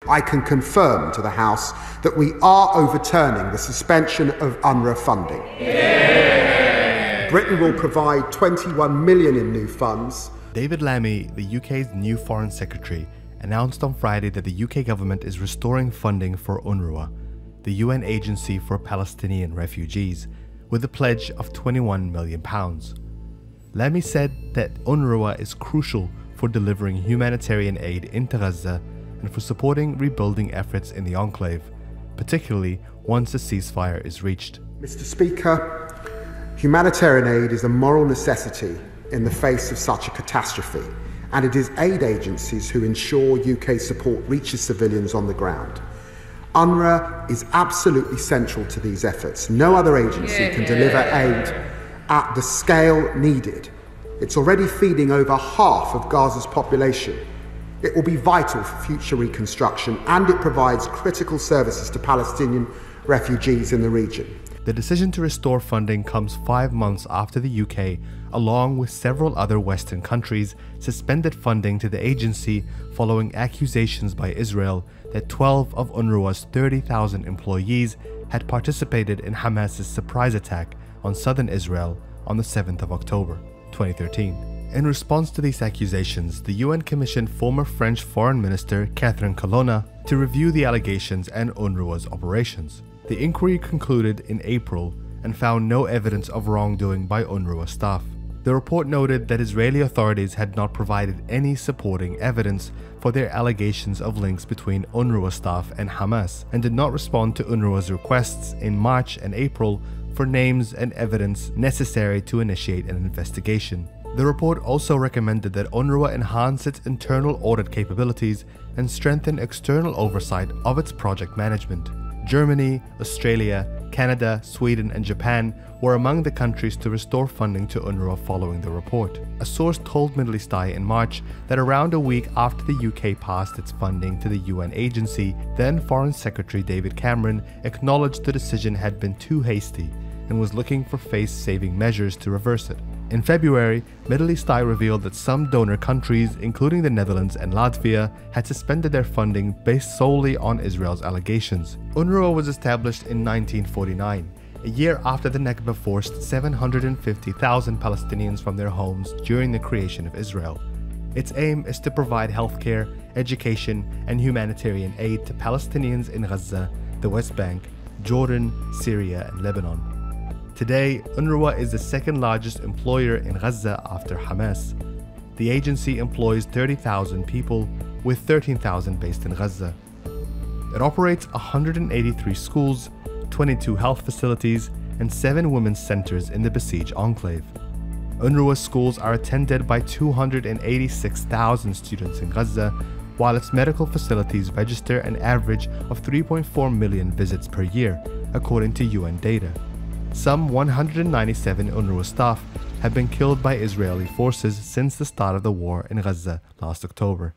I can confirm to the House that we are overturning the suspension of Unrwa funding. Yeah. Britain will provide 21 million in new funds. David Lammy, the UK's new Foreign Secretary, announced on Friday that the UK government is restoring funding for Unrwa, the UN agency for Palestinian refugees, with a pledge of £21 million. Lammy said that Unrwa is crucial for delivering humanitarian aid into Gaza and for supporting rebuilding efforts in the enclave, particularly once a ceasefire is reached. Mr. Speaker, humanitarian aid is a moral necessity in the face of such a catastrophe, and it is aid agencies who ensure UK support reaches civilians on the ground. Unrwa is absolutely central to these efforts. No other agency can deliver aid at the scale needed. It's already feeding over half of Gaza's population. It will be vital for future reconstruction, and it provides critical services to Palestinian refugees in the region. The decision to restore funding comes 5 months after the UK, along with several other Western countries, suspended funding to the agency following accusations by Israel that 12 of Unrwa's 30,000 employees had participated in Hamas's surprise attack on southern Israel on the 7th of October, 2013. In response to these accusations, the UN commissioned former French Foreign Minister Catherine Colonna to review the allegations and Unrwa's operations. The inquiry concluded in April and found no evidence of wrongdoing by Unrwa staff. The report noted that Israeli authorities had not provided any supporting evidence for their allegations of links between Unrwa staff and Hamas, and did not respond to Unrwa's requests in March and April for names and evidence necessary to initiate an investigation. The report also recommended that Unrwa enhance its internal audit capabilities and strengthen external oversight of its project management. Germany, Australia, Canada, Sweden and Japan were among the countries to restore funding to Unrwa following the report. A source told Middle East Eye in March that around a week after the UK passed its funding to the UN agency, then Foreign Secretary David Cameron acknowledged the decision had been too hasty and was looking for face-saving measures to reverse it. In February, Middle East Eye revealed that some donor countries, including the Netherlands and Latvia, had suspended their funding based solely on Israel's allegations. Unrwa was established in 1949, a year after the Nakba forced 750,000 Palestinians from their homes during the creation of Israel. Its aim is to provide healthcare, education, and humanitarian aid to Palestinians in Gaza, the West Bank, Jordan, Syria, and Lebanon. Today, Unrwa is the second largest employer in Gaza after Hamas. The agency employs 30,000 people, with 13,000 based in Gaza. It operates 183 schools, 22 health facilities, and 7 women's centers in the besieged enclave. Unrwa schools are attended by 286,000 students in Gaza, while its medical facilities register an average of 3.4 million visits per year, according to UN data. Some 197 Unrwa staff have been killed by Israeli forces since the start of the war in Gaza last October.